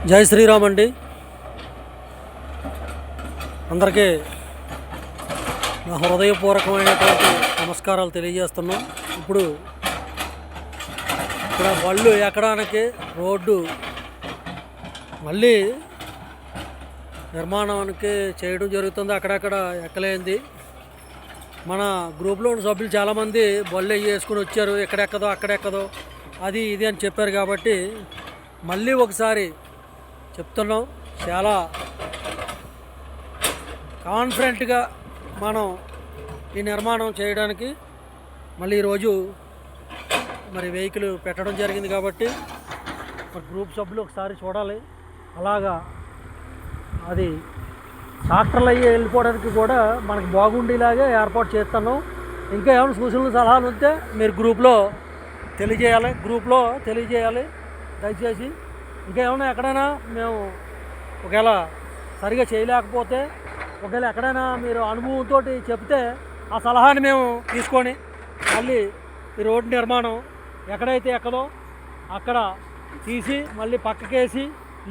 జై శ్రీరామ్ అండి. అందరికీ నా హృదయపూర్వకమైనటువంటి నమస్కారాలు తెలియజేస్తున్నాం. ఇప్పుడు ఇక్కడ బళ్ళు ఎక్కడానికి రోడ్డు మళ్ళీ నిర్మాణానికి చేయడం జరుగుతుంది. అక్కడక్కడ ఎక్కలేంది. మన గ్రూప్లో ఉన్న సభ్యులు చాలామంది బళ్ళు వేసుకుని వచ్చారు. ఎక్కడెక్కదో అక్కడెక్కదో అది ఇది అని చెప్పారు. కాబట్టి మళ్ళీ ఒకసారి చెప్తున్నాం, చాలా కాన్ఫిడెంట్గా మనం ఈ నిర్మాణం చేయడానికి మళ్ళీ ఈరోజు మరి వెహికల్ పెట్టడం జరిగింది. కాబట్టి మరి గ్రూప్ సభ్యులు ఒకసారి చూడాలి. అలాగా అది ట్రాక్టర్లు అయ్యి వెళ్ళిపోవడానికి కూడా మనకు బాగుండేలాగే ఏర్పాటు చేస్తున్నాం. ఇంకా ఏమైనా సూచనలు సలహాలు ఉంటే మీరు గ్రూప్లో తెలియజేయాలి దయచేసి. ఇంకా ఏమైనా ఎక్కడైనా మేము ఒకవేళ సరిగా చేయలేకపోతే, ఒకవేళ ఎక్కడైనా మీరు అనుభవంతో చెప్తే ఆ సలహాని మేము తీసుకొని మళ్ళీ ఈ రోడ్డు నిర్మాణం ఎక్కడైతే ఎక్కదో అక్కడ తీసి మళ్ళీ పక్కకేసి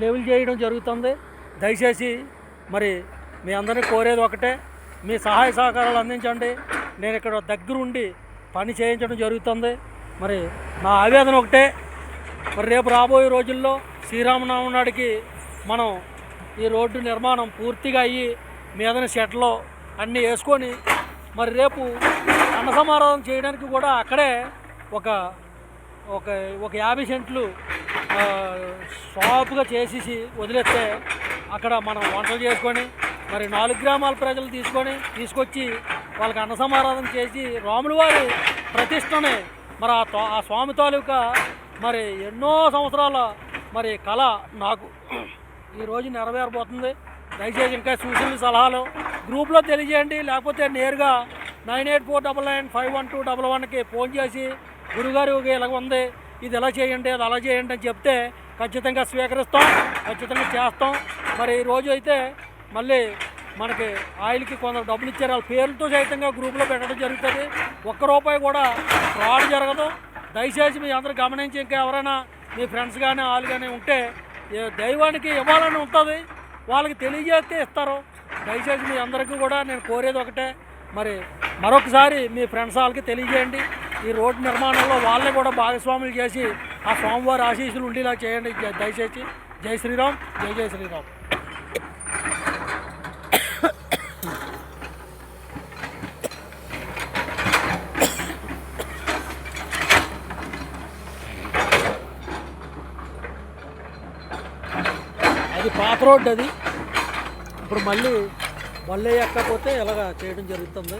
లెవెల్ చేయడం జరుగుతుంది. దయచేసి మరి మీ అందరినీ కోరేది ఒకటే, మీ సహాయ సహకారాలు అందించండి. నేను ఇక్కడ దగ్గరుండి పని చేయించడం జరుగుతుంది. మరి నా ఆవేదన ఒకటే, మరి రేపు రాబోయే రోజుల్లో శ్రీరామనవమి నాడికి మనం ఈ రోడ్డు నిర్మాణం పూర్తిగా అయ్యి మీదన షెడ్లో అన్నీ వేసుకొని మరి రేపు అన్న సమారాధన చేయడానికి కూడా అక్కడే ఒక ఒక ఒక 50 సెంట్లు షాపుగా చేసేసి వదిలేస్తే అక్కడ మనం వంటలు చేసుకొని మరి 4 గ్రామాల ప్రజలు తీసుకొచ్చి వాళ్ళకి అన్న సమారాధన చేసి రాముల వారి ప్రతిష్టని మరి ఆ స్వామి తాలూకా మరి ఎన్నో సంవత్సరాల మరి కళ నాకు ఈరోజు నెరవేరబోతుంది. దయచేసి ఇంకా సూచనలు సలహాలు గ్రూప్లో తెలియజేయండి. లేకపోతే నేరుగా 9849951211కి ఫోన్ చేసి గురుగారు ఇలాగ ఉంది, ఇది ఎలా చేయండి, అది అలా చేయండి అని చెప్తే ఖచ్చితంగా స్వీకరిస్తాం, ఖచ్చితంగా చేస్తాం. మరి ఈరోజు అయితే మళ్ళీ మనకి ఆయిల్కి కొందరు డబ్బులు ఇచ్చారు, వాళ్ళ పేర్లతో సైతంగా గ్రూప్లో పెట్టడం జరుగుతుంది. ₹1 కూడా ఫ్రాడ్ జరగదు. దయచేసి మీ అందరూ గమనించి ఇంకా ఎవరైనా మీ ఫ్రెండ్స్ కానీ వాళ్ళు కానీ ఉంటే దైవానికి ఇవ్వాలని ఉంటుంది, వాళ్ళకి తెలియజేస్తే ఇస్తారు. దయచేసి మీ అందరికీ కూడా నేను కోరేది ఒకటే, మరి మరొకసారి మీ ఫ్రెండ్స్ వాళ్ళకి తెలియజేయండి. ఈ రోడ్డు నిర్మాణంలో వాళ్ళే కూడా భాగస్వాములు చేసి ఆ స్వామివారి ఆశీస్సులు ఉండేలా చేయండి దయచేసి. జై శ్రీరామ్, జై శ్రీరామ్. అది పాత రోడ్డు, అది ఇప్పుడు మళ్ళీ ఎక్కకపోతే ఇలాగ చేయడం జరుగుతుంది.